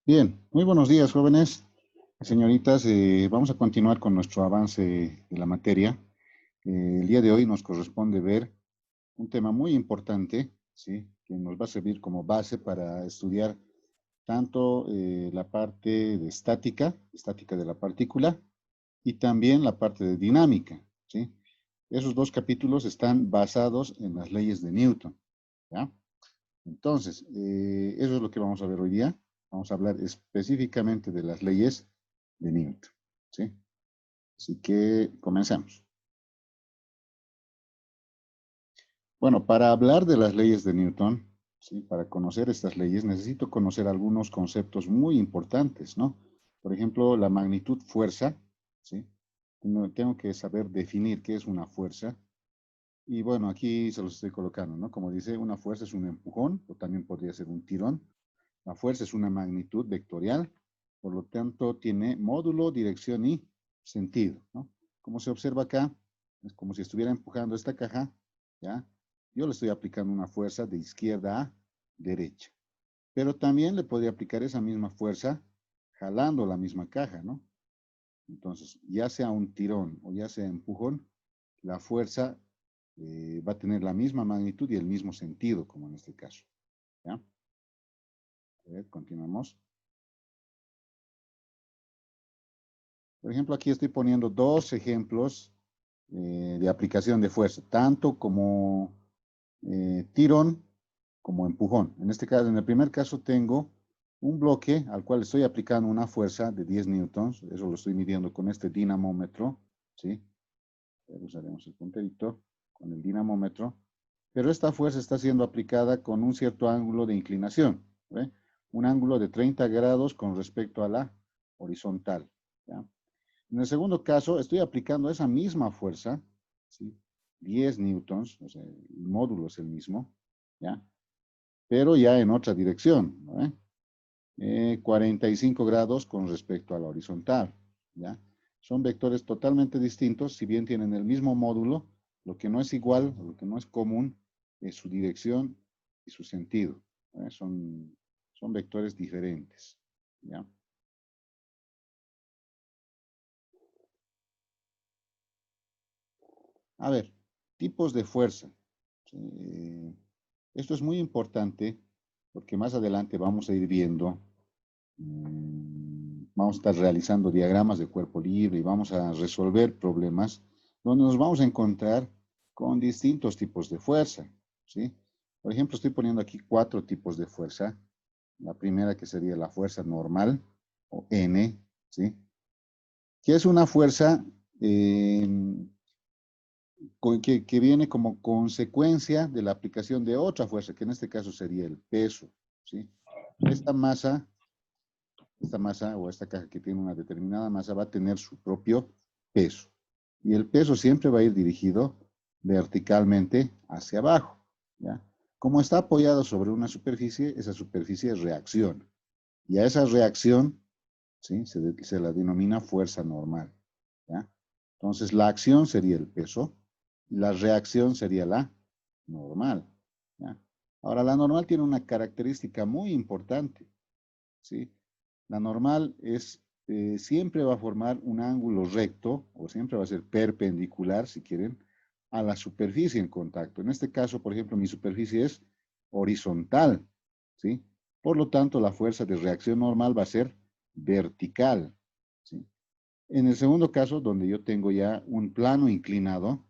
Bien, muy buenos días, jóvenes, señoritas. Vamos a continuar con nuestro avance de la materia. El día de hoy nos corresponde ver un tema muy importante, ¿sí? Que nos va a servir como base para estudiar tanto la parte de estática, estática de la partícula, y también la parte de dinámica, ¿sí? Esos dos capítulos están basados en las leyes de Newton, ¿ya? Entonces, eso es lo que vamos a ver hoy día. Vamos a hablar específicamente de las leyes de Newton. ¿Sí? Así que comencemos. Bueno, para hablar de las leyes de Newton, ¿sí? Para conocer estas leyes, necesito conocer algunos conceptos muy importantes, ¿no? Por ejemplo, la magnitud fuerza, ¿sí? Tengo que saber definir qué es una fuerza. Y bueno, aquí se los estoy colocando, ¿no? Como dice, una fuerza es un empujón, o también podría ser un tirón. La fuerza es una magnitud vectorial, por lo tanto tiene módulo, dirección y sentido, ¿no? Como se observa acá, es como si estuviera empujando esta caja, ¿ya? Yo le estoy aplicando una fuerza de izquierda a derecha, pero también le podría aplicar esa misma fuerza jalando la misma caja, ¿no? Entonces, ya sea un tirón o ya sea empujón, la fuerza va a tener la misma magnitud y el mismo sentido, como en este caso, ¿ya? A ver, continuamos. Por ejemplo, aquí estoy poniendo dos ejemplos de aplicación de fuerza, tanto como tirón como empujón. En este caso, en el primer caso tengo un bloque al cual estoy aplicando una fuerza de 10 newtons, eso lo estoy midiendo con este dinamómetro, ¿sí? Usaremos el punterito con el dinamómetro, pero esta fuerza está siendo aplicada con un cierto ángulo de inclinación, ¿ve? Un ángulo de 30 grados con respecto a la horizontal, ¿ya? En el segundo caso, estoy aplicando esa misma fuerza, ¿sí? 10 newtons, o sea, el módulo es el mismo, ¿ya? Pero ya en otra dirección, ¿no? 45 grados con respecto a la horizontal, ¿ya? Son vectores totalmente distintos, si bien tienen el mismo módulo, lo que no es igual, lo que no es común, es su dirección y su sentido, ¿eh? Son vectores diferentes, ¿ya? A ver, tipos de fuerza. ¿Sí? Esto es muy importante porque más adelante vamos a ir viendo, vamos a estar realizando diagramas de cuerpo libre y vamos a resolver problemas donde nos vamos a encontrar con distintos tipos de fuerza, ¿sí? Por ejemplo, estoy poniendo aquí 4 tipos de fuerza. La primera que sería la fuerza normal o N, ¿sí? Que es una fuerza eh, que viene como consecuencia de la aplicación de otra fuerza, que en este caso sería el peso, ¿sí? Esta masa, esta masa o esta caja que tiene una determinada masa va a tener su propio peso. Y el peso siempre va a ir dirigido verticalmente hacia abajo, ¿ya? Como está apoyado sobre una superficie, esa superficie reacciona. Y a esa reacción, ¿sí? Se la denomina fuerza normal, ¿ya? Entonces, la acción sería el peso, la reacción sería la normal, ¿ya? Ahora, la normal tiene una característica muy importante, ¿sí? La normal es, siempre va a formar un ángulo recto, o siempre va a ser perpendicular, si quieren, a la superficie en contacto. En este caso, por ejemplo, mi superficie es horizontal, ¿sí? Por lo tanto, la fuerza de reacción normal va a ser vertical, ¿sí? En el segundo caso, donde yo tengo ya un plano inclinado,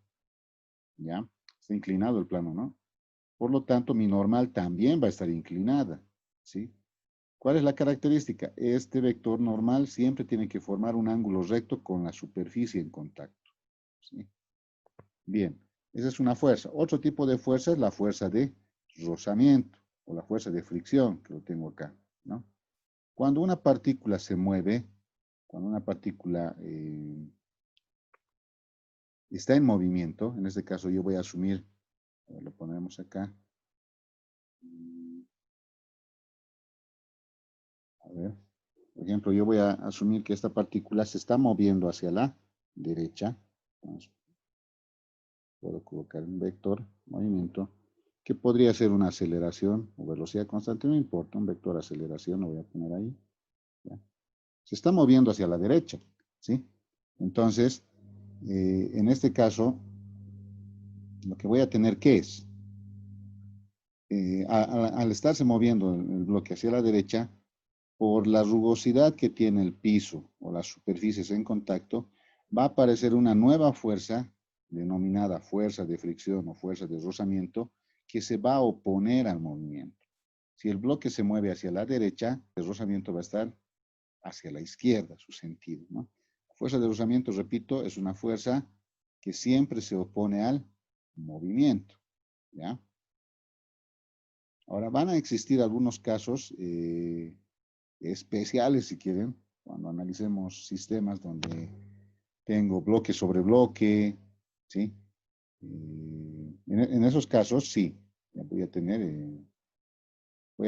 ¿ya? Está inclinado el plano, ¿no? Por lo tanto, mi normal también va a estar inclinada, ¿sí? ¿Cuál es la característica? Este vector normal siempre tiene que formar un ángulo recto con la superficie en contacto, ¿sí? Bien, esa es una fuerza. Otro tipo de fuerza es la fuerza de rozamiento o la fuerza de fricción, que lo tengo acá, ¿no? Cuando una partícula se mueve, cuando una partícula está en movimiento, en este caso yo voy a asumir, lo ponemos acá, a ver, por ejemplo, yo voy a asumir que esta partícula se está moviendo hacia la derecha. Vamos, puedo colocar un vector, movimiento, que podría ser una aceleración o velocidad constante, no importa, un vector aceleración lo voy a poner ahí. ¿ya? Se está moviendo hacia la derecha, ¿sí? Entonces, en este caso, lo que voy a tener, ¿qué es? Al estarse moviendo el bloque hacia la derecha, por la rugosidad que tiene el piso o las superficies en contacto, va a aparecer una nueva fuerza, denominada fuerza de fricción o fuerza de rozamiento, que se va a oponer al movimiento. Si el bloque se mueve hacia la derecha, el rozamiento va a estar hacia la izquierda, su sentido, ¿no? La fuerza de rozamiento, repito, es una fuerza que siempre se opone al movimiento, ¿ya? Ahora, van a existir algunos casos especiales, si quieren, cuando analicemos sistemas donde tengo bloque sobre bloque, ¿sí? En esos casos, sí, voy a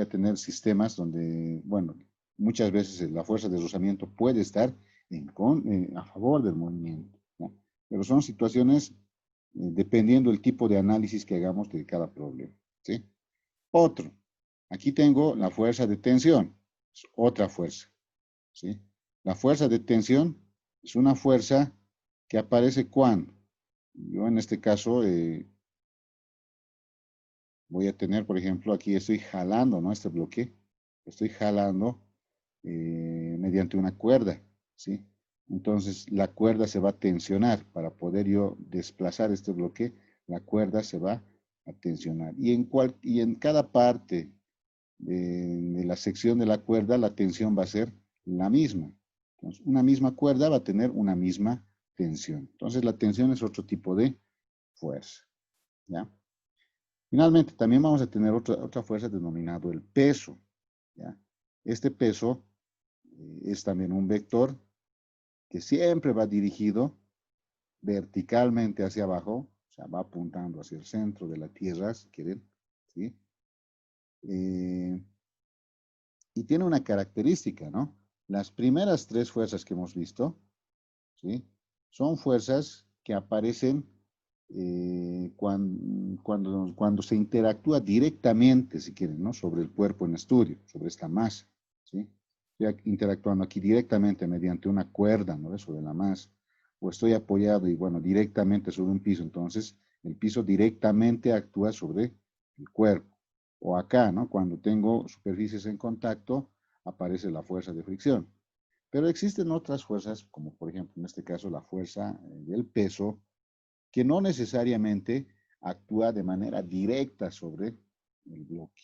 tener sistemas donde, bueno, muchas veces la fuerza de rozamiento puede estar a favor del movimiento, ¿no? Pero son situaciones dependiendo del tipo de análisis que hagamos de cada problema, ¿sí? Otro, aquí tengo la fuerza de tensión, es otra fuerza, ¿sí? La fuerza de tensión es una fuerza que aparece cuando, yo en este caso voy a tener, por ejemplo, aquí estoy jalando, ¿no? Este bloque, estoy jalando mediante una cuerda, ¿sí? Entonces la cuerda se va a tensionar para poder yo desplazar este bloque, la cuerda se va a tensionar. Y en cada parte de la sección de la cuerda, la tensión va a ser la misma. Entonces, una misma cuerda va a tener una misma tensión. Entonces, la tensión es otro tipo de fuerza, ¿ya? Finalmente, también vamos a tener otra fuerza denominado el peso, ¿ya? Este peso es también un vector que siempre va dirigido verticalmente hacia abajo, o sea, va apuntando hacia el centro de la Tierra, si quieren, ¿sí? Y tiene una característica, ¿no? Las primeras tres fuerzas que hemos visto, ¿sí? Son fuerzas que aparecen cuando se interactúa directamente, si quieren, ¿no? Sobre el cuerpo en estudio, sobre esta masa, ¿sí? Estoy interactuando aquí directamente mediante una cuerda, ¿no? Sobre la masa. O estoy apoyado y, bueno, directamente sobre un piso. Entonces, el piso directamente actúa sobre el cuerpo. O acá, ¿no? Cuando tengo superficies en contacto, aparece la fuerza de fricción. Pero existen otras fuerzas, como por ejemplo en este caso la fuerza del peso, que no necesariamente actúa de manera directa sobre el bloque.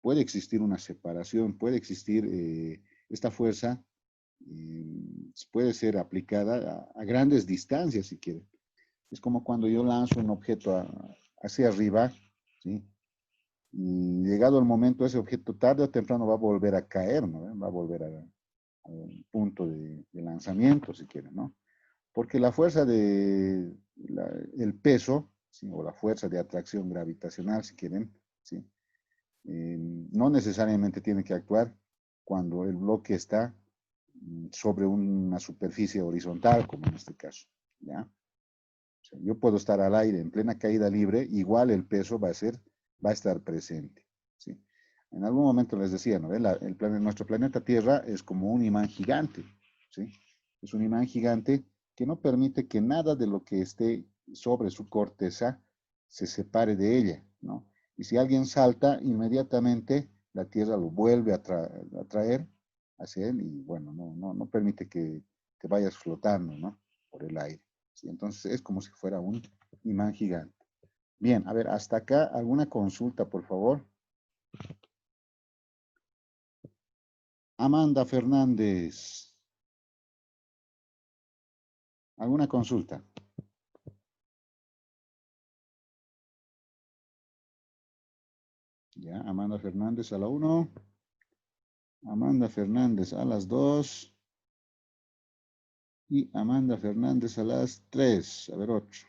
Puede existir una separación, puede existir esta fuerza, puede ser aplicada a grandes distancias si quiere. Es como cuando yo lanzo un objeto hacia arriba, ¿sí? Y llegado el momento, ese objeto tarde o temprano va a volver a caer, ¿no? Va a volver a un punto de lanzamiento, si quieren, ¿no? Porque la fuerza el peso, ¿sí? O la fuerza de atracción gravitacional, si quieren, ¿sí? No necesariamente tiene que actuar cuando el bloque está sobre una superficie horizontal, como en este caso, ¿ya? O sea, yo puedo estar al aire en plena caída libre, igual el peso va a estar presente, ¿sí? En algún momento les decía, ¿no? Nuestro planeta Tierra es como un imán gigante, ¿sí? Es un imán gigante que no permite que nada de lo que esté sobre su corteza se separe de ella, ¿no? Y si alguien salta, inmediatamente la Tierra lo vuelve a traer hacia él y, bueno, no permite que te vayas flotando, ¿no? Por el aire, ¿sí? Entonces es como si fuera un imán gigante. Bien, a ver, hasta acá, ¿alguna consulta, por favor? Amanda Fernández, ¿alguna consulta? Ya, Amanda Fernández a la 1, Amanda Fernández a las 2 y Amanda Fernández a las 3. A ver, otro.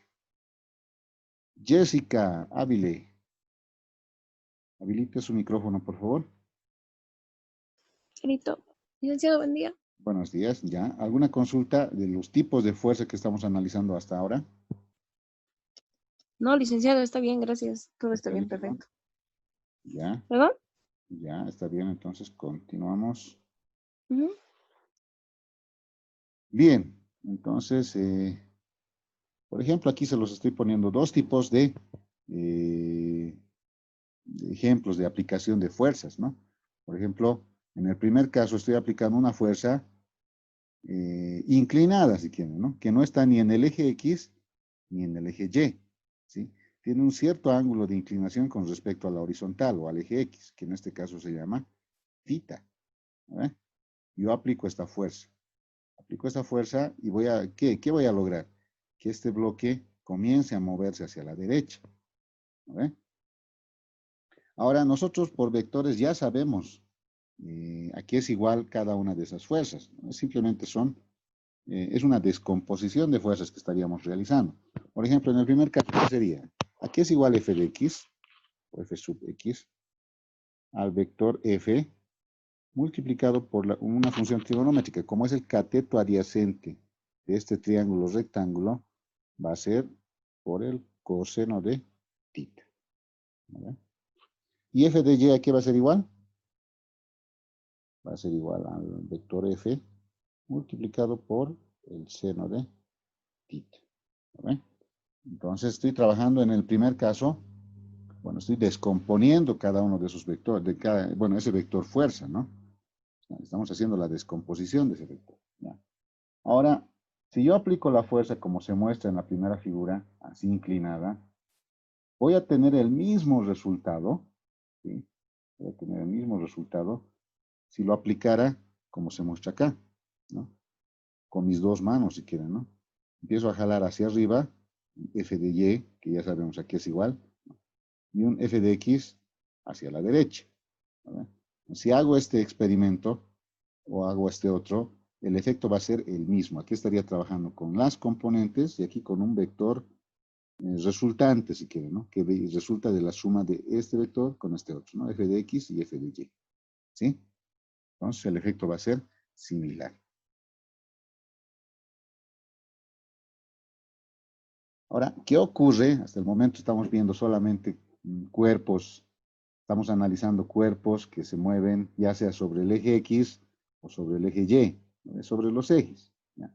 Jessica Ávile, habilite su micrófono, por favor. Listo. Licenciado, buen día. Buenos días, ya. ¿Alguna consulta de los tipos de fuerza que estamos analizando hasta ahora? No, licenciado, está bien, gracias. Todo está ¿Está bien, bien, no? perfecto. Ya, ¿Perdón? ya, está bien. Entonces continuamos. Ujú. Bien, entonces, por ejemplo, aquí se los estoy poniendo dos tipos de ejemplos de aplicación de fuerzas, ¿no? Por ejemplo, en el primer caso estoy aplicando una fuerza inclinada, si quieren, ¿no? Que no está ni en el eje X ni en el eje Y, ¿sí? Tiene un cierto ángulo de inclinación con respecto a la horizontal o al eje X, que en este caso se llama θ. ¿Ve? Yo aplico esta fuerza. Aplico esta fuerza y voy a, ¿qué voy a lograr? Que este bloque comience a moverse hacia la derecha. ¿Ve? Ahora, nosotros por vectores ya sabemos a qué es igual cada una de esas fuerzas, ¿no? Simplemente es una descomposición de fuerzas que estaríamos realizando. Por ejemplo, en el primer caso, ¿qué sería? ¿A qué es igual f de x, o f sub x, al vector f multiplicado por una función trigonométrica? Como es el cateto adyacente de este triángulo rectángulo, va a ser por el coseno de θ. ¿Vale? ¿Y f de y a qué va a ser igual? Va a ser igual al vector f multiplicado por el seno de θ. ¿Vale? Entonces estoy trabajando en el primer caso, bueno, estoy descomponiendo cada uno de esos vectores, bueno, ese vector fuerza, ¿no? Estamos haciendo la descomposición de ese vector. ¿Ya? Ahora, si yo aplico la fuerza como se muestra en la primera figura, así inclinada, voy a tener el mismo resultado, ¿sí? Voy a tener el mismo resultado si lo aplicara como se muestra acá, ¿no? Con mis dos manos, si quieren, ¿no? Empiezo a jalar hacia arriba, f de y, que ya sabemos aquí es igual, y un f de x hacia la derecha. ¿Verdad? Si hago este experimento o hago este otro, el efecto va a ser el mismo. Aquí estaría trabajando con las componentes y aquí con un vector resultante, si quieren, ¿no? Que resulta de la suma de este vector con este otro, ¿no? F de x y f de y. ¿Sí? Entonces el efecto va a ser similar. Ahora, ¿qué ocurre? Hasta el momento estamos viendo solamente cuerpos, estamos analizando cuerpos que se mueven ya sea sobre el eje X o sobre el eje Y, sobre los ejes. ¿Ya?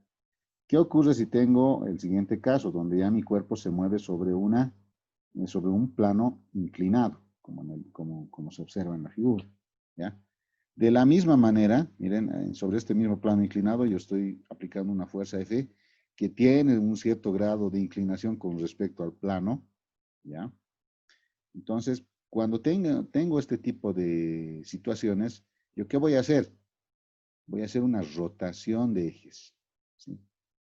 ¿Qué ocurre si tengo el siguiente caso, donde ya mi cuerpo se mueve sobre un plano inclinado, como se observa en la figura? ¿Ya? De la misma manera, miren, sobre este mismo plano inclinado yo estoy aplicando una fuerza F que tiene un cierto grado de inclinación con respecto al plano, ¿ya? Entonces, cuando tengo este tipo de situaciones, ¿yo qué voy a hacer? Voy a hacer una rotación de ejes, ¿sí?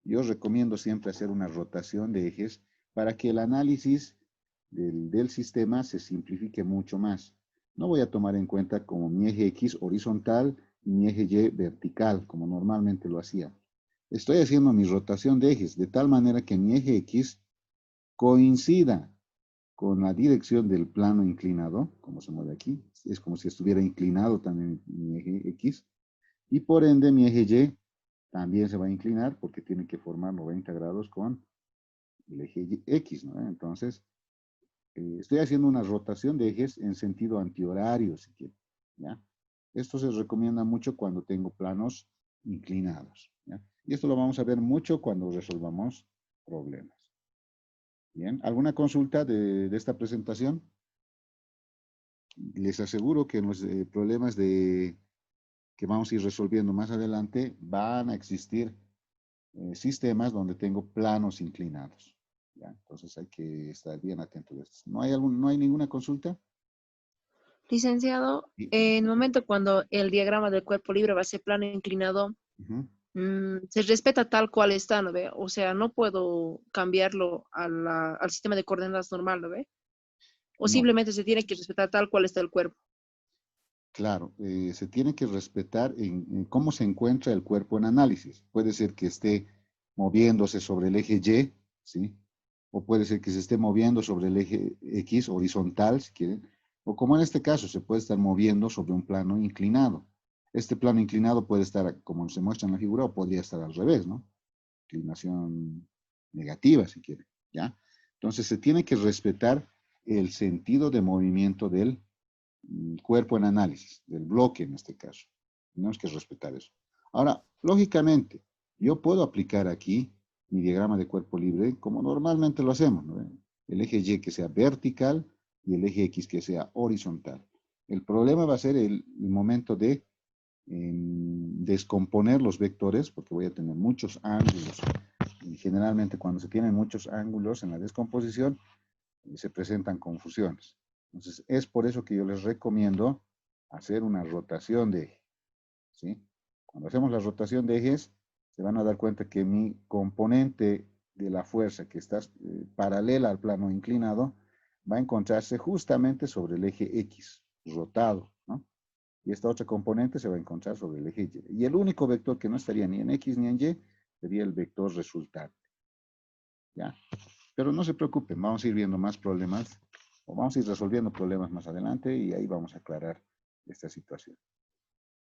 Yo recomiendo siempre hacer una rotación de ejes para que el análisis del sistema se simplifique mucho más. No voy a tomar en cuenta como mi eje X horizontal y mi eje Y vertical, como normalmente lo hacía. Estoy haciendo mi rotación de ejes de tal manera que mi eje X coincida con la dirección del plano inclinado, como se mueve aquí. Es como si estuviera inclinado también mi eje X. Y por ende mi eje Y también se va a inclinar porque tiene que formar 90 grados con el eje X, ¿no? Entonces, estoy haciendo una rotación de ejes en sentido antihorario, si quieren, ¿ya? Esto se recomienda mucho cuando tengo planos inclinados, ¿ya? Y esto lo vamos a ver mucho cuando resolvamos problemas. Bien, ¿alguna consulta de esta presentación? Les aseguro que en los problemas que vamos a ir resolviendo más adelante van a existir sistemas donde tengo planos inclinados. ¿Ya? Entonces hay que estar bien atento de esto. ¿No hay ninguna consulta? Licenciado, Sí. en el momento cuando el diagrama del cuerpo libre va a ser plano inclinado, Ujú. se respeta tal cual está, ¿no ve? O sea, no puedo cambiarlo al sistema de coordenadas normal, ¿no ve? O No, simplemente se tiene que respetar tal cual está el cuerpo. claro, se tiene que respetar en cómo se encuentra el cuerpo en análisis. Puede ser que esté moviéndose sobre el eje Y, ¿sí? O puede ser que se esté moviendo sobre el eje X horizontal, si quieren. O como en este caso, se puede estar moviendo sobre un plano inclinado. Este plano inclinado puede estar, como se muestra en la figura, o podría estar al revés, ¿no? Inclinación negativa, si quieren, ¿ya? Entonces se tiene que respetar el sentido de movimiento del cuerpo en análisis, del bloque en este caso. Tenemos que respetar eso. Ahora, lógicamente, Yo puedo aplicar aquí mi diagrama de cuerpo libre como normalmente lo hacemos, ¿no? El eje Y que sea vertical y el eje X que sea horizontal. El problema va a ser el momento de descomponer los vectores, porque voy a tener muchos ángulos. Y generalmente cuando se tienen muchos ángulos en la descomposición, se presentan confusiones. Entonces, es por eso que yo les recomiendo hacer una rotación de eje, ¿sí? Cuando hacemos la rotación de ejes, se van a dar cuenta que mi componente de la fuerza que está paralela al plano inclinado va a encontrarse justamente sobre el eje X, rotado, ¿no? Y esta otra componente se va a encontrar sobre el eje Y. Y el único vector que no estaría ni en X ni en Y sería el vector resultante, ¿ya? Pero no se preocupen, vamos a ir viendo más problemas, o vamos a ir resolviendo problemas más adelante y ahí vamos a aclarar esta situación.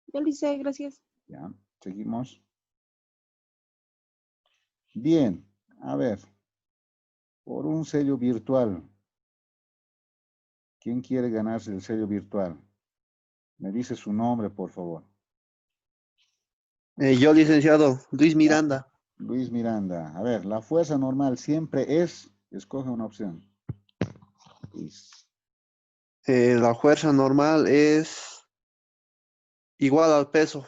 Ya lo hice, gracias. ¿Ya? Seguimos. Bien, a ver, por un sello virtual. ¿Quién quiere ganarse el sello virtual? Me dice su nombre, por favor. Yo, licenciado Luis Ya, Miranda. Luis Miranda. A ver, la fuerza normal siempre es, escoge una opción. Luis. La fuerza normal es igual al peso,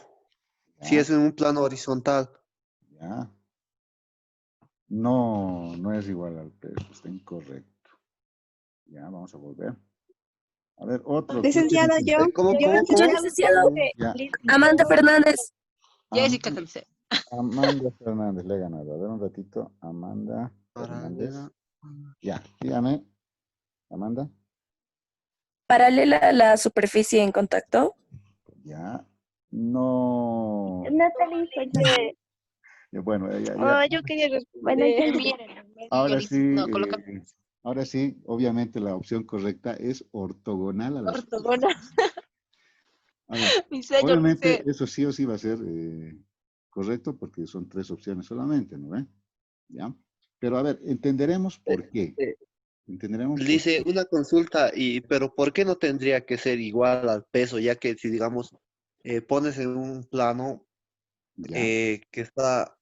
si Ya, es en un plano horizontal. ya. No, no es igual al peso, está incorrecto. Ya, vamos a volver. A ver, otro. Licenciada, ¿Cómo, yo cómo, escuché cómo? la Licenciado de Ya, Amanda Fernández. Jessica Am- Calce. Amanda Fernández le he ganado. A ver un ratito. Amanda Fernández. Paralela. Ya, dígame. Amanda. Paralela a la superficie en contacto. Ya. No. Natalie, soy yo. Bueno, Yo quería responder. ahora sí, No, coloca ahora sí, obviamente la opción correcta es ortogonal a la superficie. ortogona. A ver, Mi sello, lo obviamente sé. eso sí o sí va a ser correcto porque son 3 opciones solamente, ¿no ve? ¿Ya? Pero a ver, entenderemos por qué. Eh, Entenderemos por Dice qué. una consulta, pero ¿por qué no tendría que ser igual al peso? Ya que si, digamos, pones en un plano Ya. que está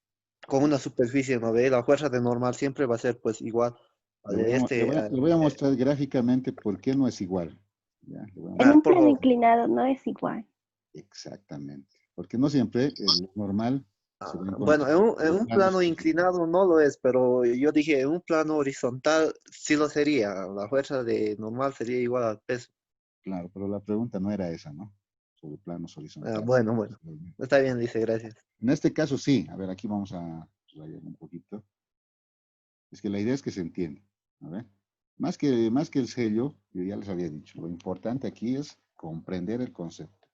con una superficie, ¿no ve? La fuerza de normal siempre va a ser pues igual a Le voy de a, mo- le este. voy a- le voy a mostrar gráficamente por qué no es igual. Ya, le voy a En mostrar. un Por plano favor. inclinado no es igual. Exactamente. Porque no siempre el normal se va a Bueno, encontrar en en un planos plano horizontales. inclinado no lo es, pero yo dije en un plano horizontal sí lo sería. La fuerza de normal sería igual al peso. Claro, pero la pregunta no era esa, ¿no? Sobre planos horizontales. Bueno, está bien, dice, gracias. En este caso sí. A ver, aquí vamos a rayar un poquito. Es que la idea es que se entienda. A ver. Más que el sello, yo ya les había dicho, lo importante aquí es comprender el concepto.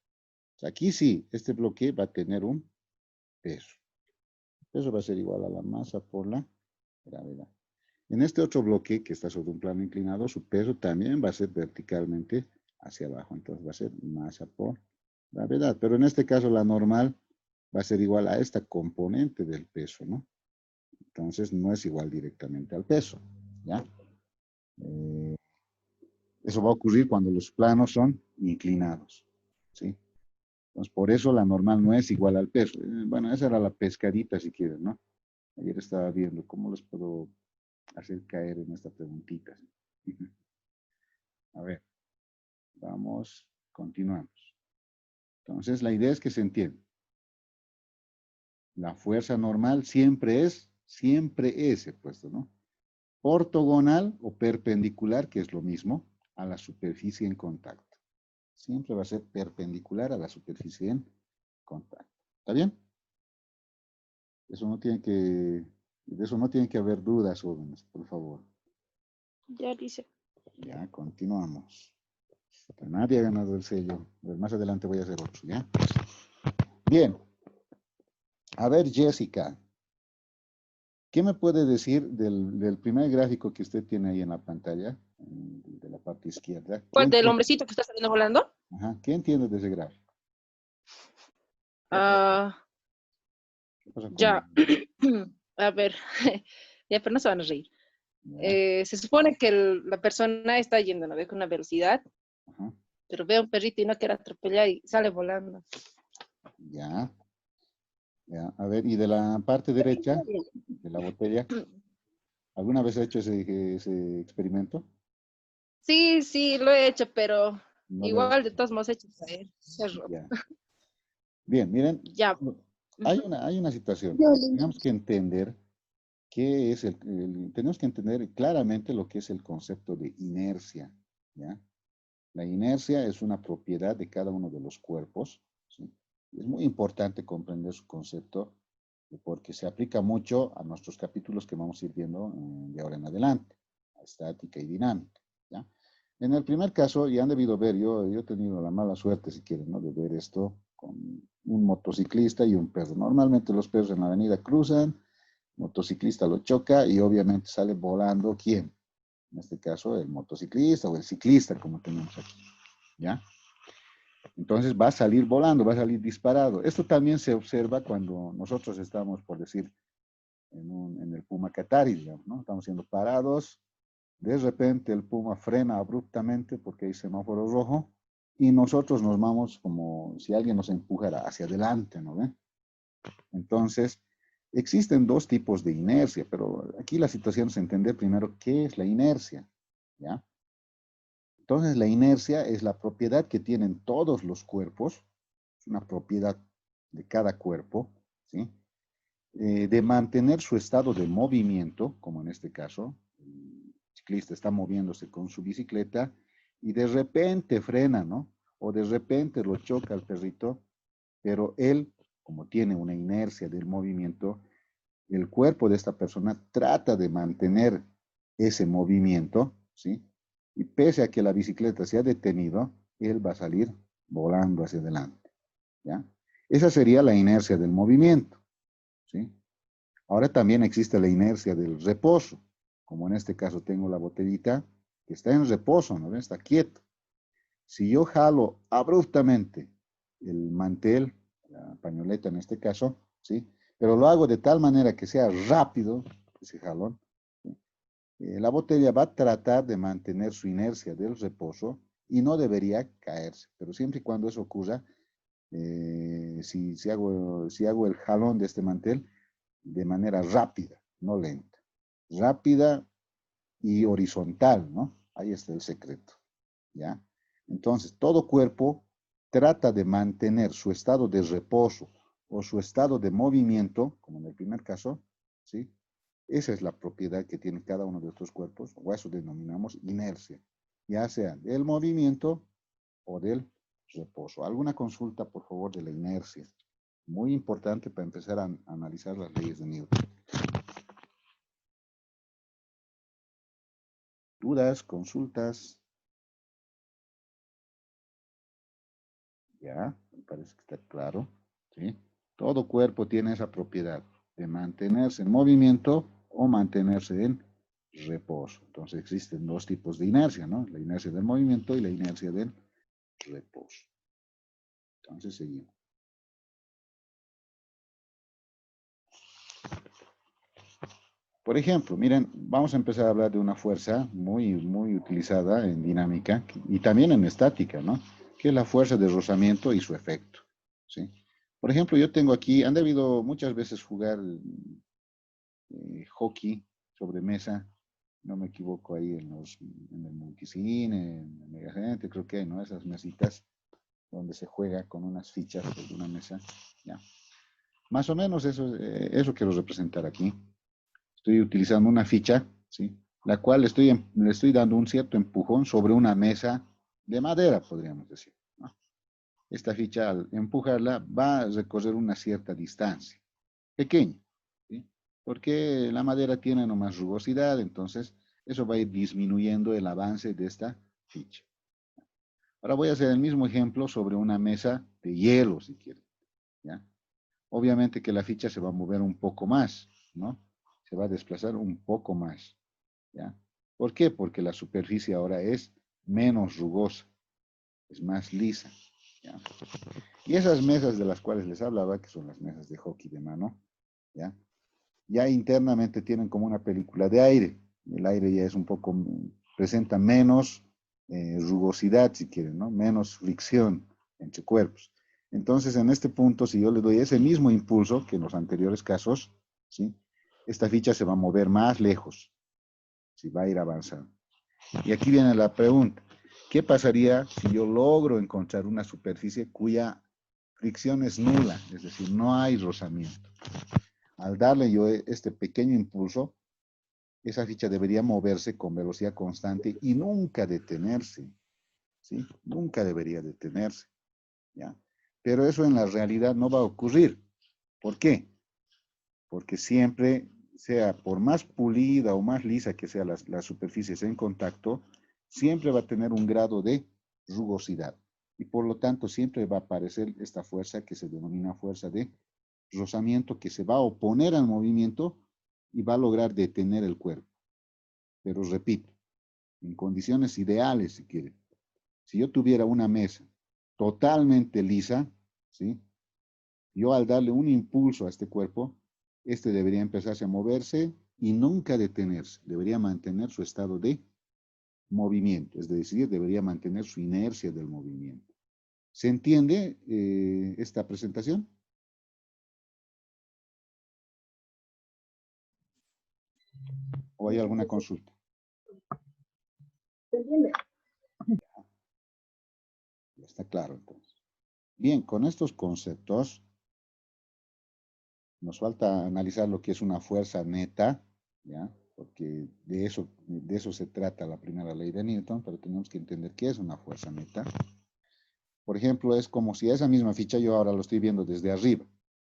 O sea, aquí sí, este bloque va a tener un peso. Eso va a ser igual a la masa por la gravedad. En este otro bloque que está sobre un plano inclinado, su peso también va a ser verticalmente hacia abajo. Entonces va a ser masa por gravedad. Pero en este caso la normal va a ser igual a esta componente del peso, ¿no? Entonces no es igual directamente al peso, ¿ya? Eh, Eso va a ocurrir cuando los planos son inclinados, ¿sí? Entonces por eso la normal no es igual al peso. Bueno, esa era la pescadita si quieren, ¿no? Ayer estaba viendo cómo les puedo hacer caer en esta preguntita. A ver, vamos, continuamos. Entonces, la idea es que se entienda. La fuerza normal siempre es, he puesto, ¿no? Ortogonal o perpendicular, que es lo mismo, a la superficie en contacto. Siempre va a ser perpendicular a la superficie en contacto. ¿Está bien? De eso no tiene que haber dudas, jóvenes, por favor. Ya dice. Ya, continuamos. Nadie ha ganado el sello. Más adelante voy a hacer otro, ¿ya? Bien. A ver, Jessica, ¿qué me puede decir del primer gráfico que usted tiene ahí en la pantalla, de la parte izquierda? ¿Cuál del hombrecito que está saliendo volando? Ajá, ¿qué entiende de ese gráfico? Ah, ¿Qué pasa con ya. A ver, ya, pero no se van a reír. ya, Se supone que la persona está yendo, ¿no ve? Con una velocidad, ajá, pero ve a un perrito y no quiere atropellar y sale volando. ya. Ya, a ver, y de la parte derecha de la botella, ¿alguna vez has hecho ese experimento? Sí, sí, lo he hecho, pero No le- igual de todos modos he hecho caer. Se roto. ya. Bien, miren, Ya. hay una situación. Yo le- Tenemos que entender qué es tenemos que entender claramente lo que es el concepto de inercia, ¿ya? La inercia es una propiedad de cada uno de los cuerpos, ¿sí? Es muy importante comprender su concepto porque se aplica mucho a nuestros capítulos que vamos a ir viendo de ahora en adelante, a estática y dinámica, ¿ya? En el primer caso, ya han debido ver, yo he tenido la mala suerte, si quieren, ¿no? De ver esto con un motociclista y un perro. Normalmente los perros en la avenida cruzan, motociclista lo choca y obviamente sale volando, ¿quién? En este caso, el motociclista o el ciclista, como tenemos aquí, ¿ya? Entonces va a salir volando, va a salir disparado. Esto también se observa cuando nosotros estamos, por decir, en el Puma Qatari, digamos, ¿no? Estamos siendo parados, de repente el Puma frena abruptamente porque hay semáforo rojo y nosotros nos vamos como si alguien nos empujara hacia adelante, ¿no ve? Entonces, existen dos tipos de inercia, pero aquí la situación es entender primero qué es la inercia, ¿ya? Entonces, la inercia es la propiedad que tienen todos los cuerpos, es una propiedad de cada cuerpo, ¿sí? De mantener su estado de movimiento, como en este caso, el ciclista está moviéndose con su bicicleta y de repente frena, ¿no? O de repente lo choca al perrito, pero él, como tiene una inercia del movimiento, el cuerpo de esta persona trata de mantener ese movimiento, ¿sí? Y pese a que la bicicleta se ha detenido, él va a salir volando hacia adelante, ¿ya? Esa sería la inercia del movimiento, ¿sí? Ahora también existe la inercia del reposo, como en este caso tengo la botellita que está en reposo, ¿no? Está quieto. Si yo jalo abruptamente el mantel, la pañoleta en este caso, ¿sí? Pero lo hago de tal manera que sea rápido ese jalón, ¿sí? La botella va a tratar de mantener su inercia del reposo y no debería caerse, pero siempre y cuando eso ocurra, si hago el jalón de este mantel de manera rápida, no lenta, rápida y horizontal, ¿no? Ahí está el secreto, ¿ya? Entonces, todo cuerpo trata de mantener su estado de reposo o su estado de movimiento, como en el primer caso, ¿sí? Esa es la propiedad que tiene cada uno de estos cuerpos, o eso denominamos inercia, ya sea del movimiento o del reposo. ¿Alguna consulta, por favor, de la inercia? Muy importante para empezar a analizar las leyes de Newton. ¿Dudas, consultas? Ya, me parece que está claro, ¿sí? Todo cuerpo tiene esa propiedad de mantenerse en movimiento o mantenerse en reposo. Entonces existen dos tipos de inercia, ¿no? La inercia del movimiento y la inercia del reposo. Entonces seguimos. Por ejemplo, miren, vamos a empezar a hablar de una fuerza muy utilizada en dinámica y también en estática, ¿no? Que es la fuerza de rozamiento y su efecto, ¿sí? Por ejemplo, yo tengo aquí, han debido muchas veces jugar hockey sobre mesa, no me equivoco ahí en el multicine, en el Megacenter, creo que hay, ¿no? Esas mesitas donde se juega con unas fichas de una mesa, ya. Más o menos eso quiero representar aquí. Estoy utilizando una ficha, ¿sí? La cual le estoy dando un cierto empujón sobre una mesa de madera, podríamos decir, ¿no? Esta ficha, al empujarla, va a recorrer una cierta distancia, pequeña, ¿sí? Porque la madera tiene nomás rugosidad, entonces eso va a ir disminuyendo el avance de esta ficha. Ahora voy a hacer el mismo ejemplo sobre una mesa de hielo, si quieren, ¿ya? Obviamente que la ficha se va a mover un poco más, ¿no? Se va a desplazar un poco más, ¿ya? ¿Por qué? Porque la superficie ahora es menos rugosa, es más lisa, ¿ya? Y esas mesas de las cuales les hablaba, que son las mesas de hockey de mano, ¿ya? Ya internamente tienen como una película de aire. El aire ya es un poco, presenta menos rugosidad, si quieren, ¿no? Menos fricción entre cuerpos. Entonces, en este punto, si yo le doy ese mismo impulso que en los anteriores casos, ¿sí? Esta ficha se va a mover más lejos, ¿sí? Va a ir avanzando. Y aquí viene la pregunta. ¿Qué pasaría si yo logro encontrar una superficie cuya fricción es nula? Es decir, no hay rozamiento. Al darle yo este pequeño impulso, esa ficha debería moverse con velocidad constante y nunca detenerse, ¿sí? Nunca debería detenerse, ¿ya? Pero eso en la realidad no va a ocurrir. ¿Por qué? Porque siempre, sea por más pulida o más lisa que sean las superficies en contacto, siempre va a tener un grado de rugosidad. Y por lo tanto siempre va a aparecer esta fuerza que se denomina fuerza de rozamiento, que se va a oponer al movimiento y va a lograr detener el cuerpo. Pero repito, en condiciones ideales, si quieren. Si yo tuviera una mesa totalmente lisa, ¿sí? Yo al darle un impulso a este cuerpo, este debería empezarse a moverse y nunca detenerse. Debería mantener su estado de movimiento, es decir, debería mantener su inercia del movimiento. ¿Se entiende esta presentación? ¿O hay alguna consulta? ¿Se entiende? Ya está claro entonces. Bien, con estos conceptos nos falta analizar lo que es una fuerza neta, ¿ya? Porque de eso se trata la primera ley de Newton, pero tenemos que entender qué es una fuerza neta. Por ejemplo, es como si esa misma ficha yo ahora lo estoy viendo desde arriba,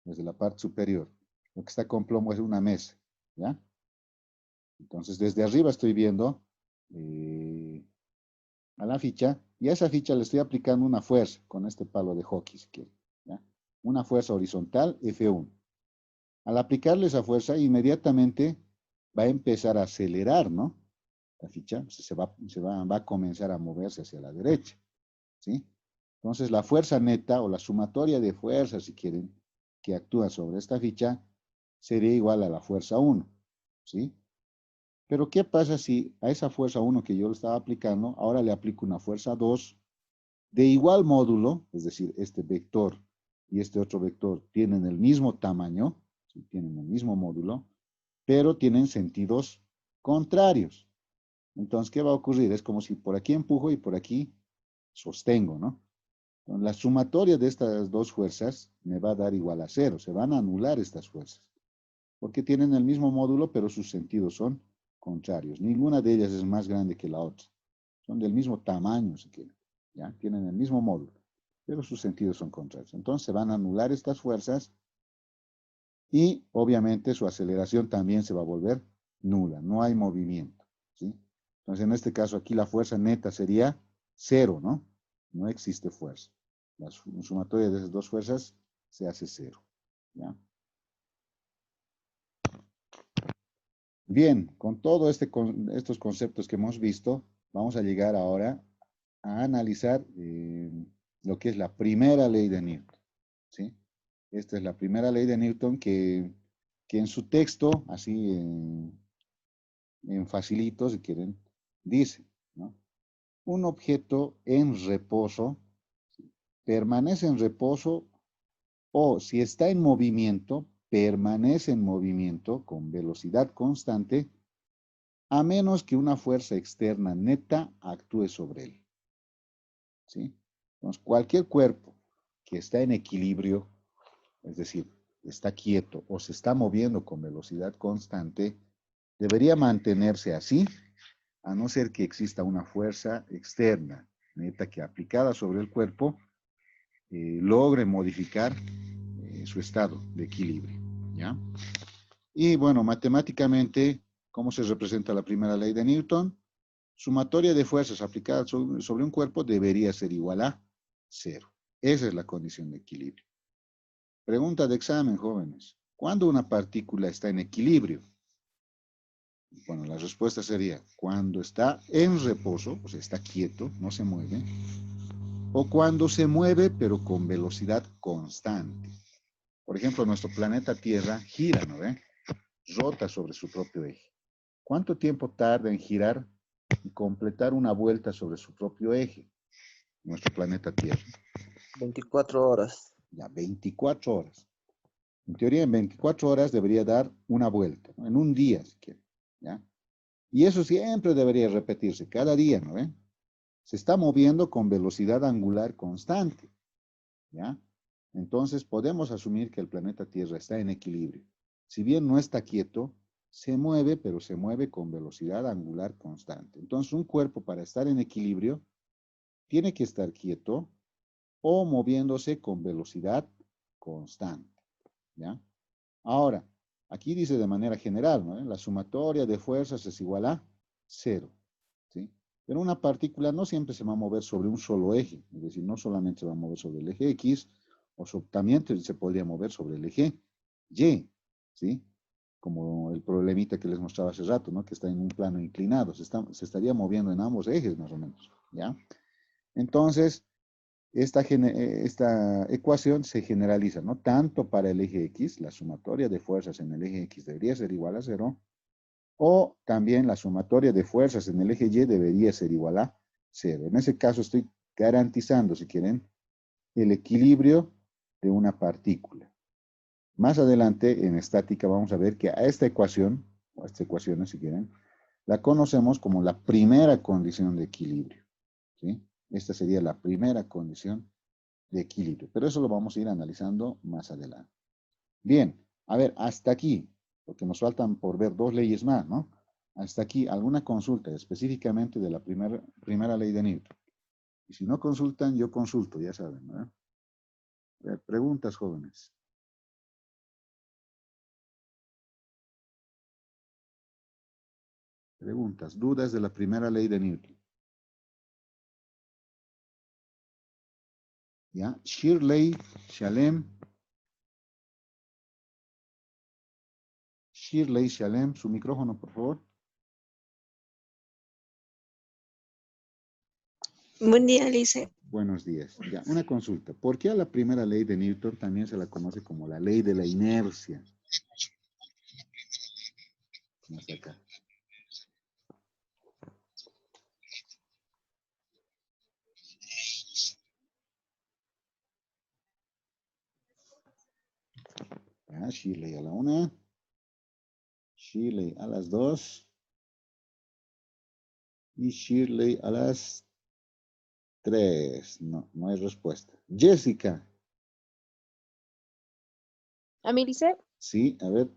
desde la parte superior. Lo que está con plomo es una mesa, ¿ya? Entonces, desde arriba estoy viendo a la ficha, y a esa ficha le estoy aplicando una fuerza con este palo de hockey, si quieren, ¿ya? Una fuerza horizontal, F1. Al aplicarle esa fuerza, inmediatamente va a empezar a acelerar, ¿no? La ficha va a comenzar a moverse hacia la derecha, ¿sí? Entonces, la fuerza neta o la sumatoria de fuerzas, si quieren, que actúa sobre esta ficha, sería igual a la fuerza 1, ¿sí? Pero, ¿qué pasa si a esa fuerza 1 que yo le estaba aplicando, ahora le aplico una fuerza 2 de igual módulo, es decir, este vector y este otro vector tienen el mismo tamaño, ¿sí? Tienen el mismo módulo, pero tienen sentidos contrarios. Entonces, ¿qué va a ocurrir? Es como si por aquí empujo y por aquí sostengo, ¿no? Entonces, la sumatoria de estas dos fuerzas me va a dar igual a 0. Se van a anular estas fuerzas, porque tienen el mismo módulo, pero sus sentidos son contrarios. Ninguna de ellas es más grande que la otra. Son del mismo tamaño, si quieren. ¿Ya? Tienen el mismo módulo, pero sus sentidos son contrarios. Entonces, se van a anular estas fuerzas y, obviamente, su aceleración también se va a volver nula. No hay movimiento, ¿sí? Entonces, en este caso, aquí la fuerza neta sería 0, ¿no? No existe fuerza. La sumatoria de esas dos fuerzas se hace 0, ¿ya? Bien, con todos estos conceptos que hemos visto, vamos a llegar ahora a analizar lo que es la primera ley de Newton, ¿sí? Esta es la primera ley de Newton que en su texto, así en facilito, si quieren, dice, ¿no? Un objeto en reposo permanece en reposo o si está en movimiento, permanece en movimiento con velocidad constante a menos que una fuerza externa neta actúe sobre él, ¿sí? Entonces, cualquier cuerpo que está en equilibrio, es decir, está quieto o se está moviendo con velocidad constante, debería mantenerse así, a no ser que exista una fuerza externa neta que aplicada sobre el cuerpo logre modificar su estado de equilibrio, ¿ya? Y bueno, matemáticamente, ¿cómo se representa la primera ley de Newton? Sumatoria de fuerzas aplicadas sobre un cuerpo debería ser igual a 0. Esa es la condición de equilibrio. Pregunta de examen, jóvenes. ¿Cuándo una partícula está en equilibrio? Bueno, la respuesta sería cuando está en reposo, o sea, está quieto, no se mueve, o cuando se mueve, pero con velocidad constante. Por ejemplo, nuestro planeta Tierra gira, ¿no ve? Rota sobre su propio eje. ¿Cuánto tiempo tarda en girar y completar una vuelta sobre su propio eje? Nuestro planeta Tierra. 24 horas. Ya, 24 horas. En teoría, en 24 horas debería dar una vuelta, ¿no? En un día, si quiere, ¿ya? Y eso siempre debería repetirse, cada día, ¿no ven? Se está moviendo con velocidad angular constante, ¿ya? Entonces podemos asumir que el planeta Tierra está en equilibrio. Si bien no está quieto, se mueve, pero se mueve con velocidad angular constante. Entonces un cuerpo para estar en equilibrio tiene que estar quieto o moviéndose con velocidad constante, ¿ya? Ahora, aquí dice de manera general, ¿no? La sumatoria de fuerzas es igual a 0, ¿sí? Pero una partícula no siempre se va a mover sobre un solo eje, es decir, no solamente se va a mover sobre el eje X, también se podría mover sobre el eje Y, ¿sí? Como el problemita que les mostraba hace rato, ¿no? Que está en un plano inclinado, se estaría moviendo en ambos ejes más o menos, ¿ya? Entonces, esta ecuación se generaliza, ¿no? Tanto para el eje X, la sumatoria de fuerzas en el eje X debería ser igual a 0, o también la sumatoria de fuerzas en el eje Y debería ser igual a 0. En ese caso estoy garantizando, si quieren, el equilibrio de una partícula. Más adelante, en estática, vamos a ver que a esta ecuación, o a esta ecuación, si quieren, la conocemos como la primera condición de equilibrio, ¿sí? Esta sería la primera condición de equilibrio, pero eso lo vamos a ir analizando más adelante. Bien, a ver, hasta aquí, porque nos faltan por ver 2 leyes más, ¿no? Hasta aquí, ¿alguna consulta específicamente de la primera ley de Newton? Y si no consultan, yo consulto, ya saben, ¿no? A ver, preguntas, jóvenes. Preguntas, dudas de la primera ley de Newton. ¿Ya? Shirley, Shalem. Shirley, Shalem, su micrófono, por favor. Buen día, Lice. Buenos días. Ya, una consulta. ¿Por qué a la primera ley de Newton también se la conoce como la ley de la inercia? Más acá. Ya, Shirley a la 1. Shirley a las 2. Y Shirley a las 3. No, no hay respuesta. Jessica. ¿A mí dice? Sí, a ver.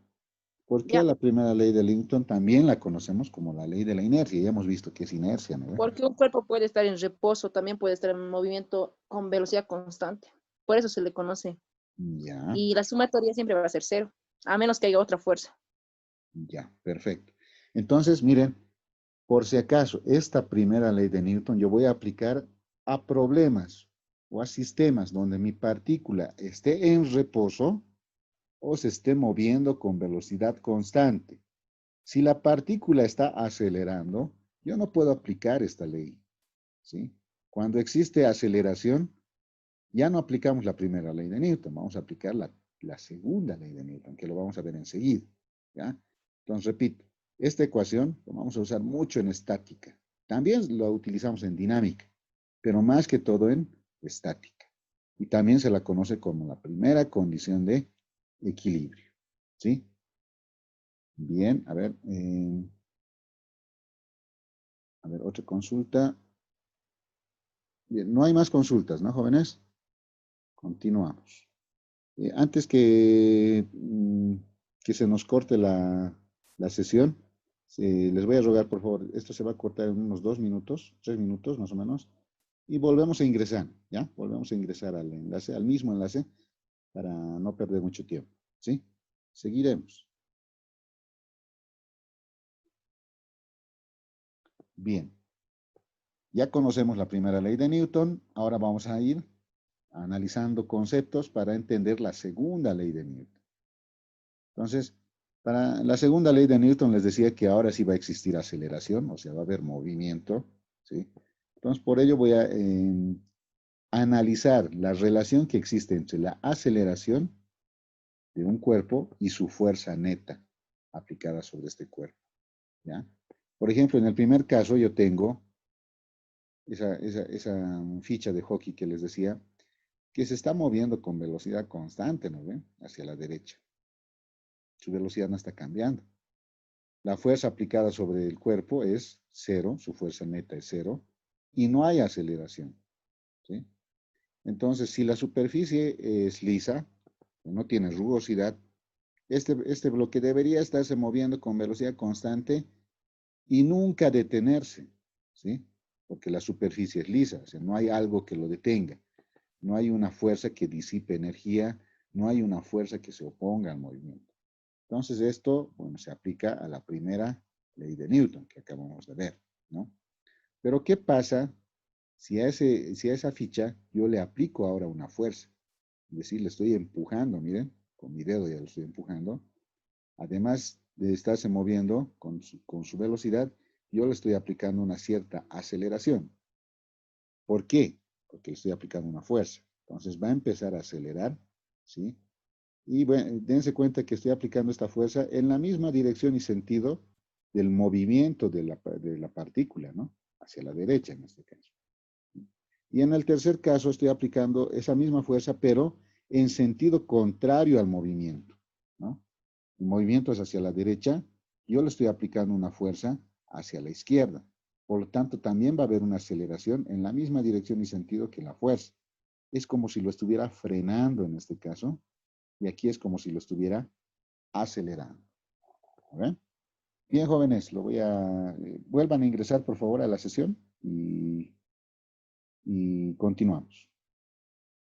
¿Por qué a Ya, la primera ley de Newton también la conocemos como la ley de la inercia? Ya hemos visto que es inercia, ¿no? porque un cuerpo puede estar en reposo, también puede estar en movimiento con velocidad constante. Por eso se le conoce. Ya, Y la sumatoria siempre va a ser 0, a menos que haya otra fuerza. ya, perfecto. Entonces, miren, por si acaso, esta primera ley de Newton yo voy a aplicar a problemas o a sistemas donde mi partícula esté en reposo o se esté moviendo con velocidad constante. Si la partícula está acelerando, yo no puedo aplicar esta ley, ¿sí? Cuando existe aceleración, ya no aplicamos la primera ley de Newton, vamos a aplicar la segunda ley de Newton, que lo vamos a ver enseguida, ¿ya? Entonces, repito, esta ecuación lo vamos a usar mucho en estática. También lo utilizamos en dinámica, pero más que todo en estática. Y también se la conoce como la primera condición de equilibrio, ¿sí? Bien, a ver, otra consulta. Bien, no hay más consultas, ¿no, jóvenes? Continuamos. Antes que se nos corte la sesión, les voy a rogar, por favor, esto se va a cortar en unos 2 minutos, 3 minutos más o menos, y volvemos a ingresar, ¿ya? Volvemos a ingresar al enlace, al mismo enlace, para no perder mucho tiempo, ¿sí? Seguiremos. Bien. Ya conocemos la primera ley de Newton, ahora vamos a ir analizando conceptos para entender la segunda ley de Newton. Entonces, para la segunda ley de Newton les decía que ahora sí va a existir aceleración, o sea, va a haber movimiento, ¿sí? Entonces, por ello voy a analizar la relación que existe entre la aceleración de un cuerpo y su fuerza neta aplicada sobre este cuerpo, ¿ya? Por ejemplo, en el primer caso yo tengo esa ficha de hockey que les decía, que se está moviendo con velocidad constante, ¿no ven? Hacia la derecha. Su velocidad no está cambiando. La fuerza aplicada sobre el cuerpo es 0, su fuerza neta es 0, y no hay aceleración, ¿sí? Entonces, si la superficie es lisa, no tiene rugosidad, este bloque debería estarse moviendo con velocidad constante y nunca detenerse, ¿sí? Porque la superficie es lisa, o sea, no hay algo que lo detenga. No hay una fuerza que disipe energía, no hay una fuerza que se oponga al movimiento. Entonces esto, bueno, se aplica a la primera ley de Newton que acabamos de ver, ¿no? Pero ¿qué pasa si a esa ficha yo le aplico ahora una fuerza? Es decir, le estoy empujando, miren, con mi dedo ya lo estoy empujando. Además de estarse moviendo con su velocidad, yo le estoy aplicando una cierta aceleración. ¿Por qué? Porque le estoy aplicando una fuerza. Entonces va a empezar a acelerar, ¿sí? Y bueno, dense cuenta que estoy aplicando esta fuerza en la misma dirección y sentido del movimiento de la partícula, ¿no? Hacia la derecha en este caso. Y en el tercer caso estoy aplicando esa misma fuerza, pero en sentido contrario al movimiento, ¿no? El movimiento es hacia la derecha, yo le estoy aplicando una fuerza hacia la izquierda. Por lo tanto, también va a haber una aceleración en la misma dirección y sentido que la fuerza. Es como si lo estuviera frenando en este caso, y aquí es como si lo estuviera acelerando. ¿Ven? Bien, jóvenes, vuelvan a ingresar por favor a la sesión y continuamos.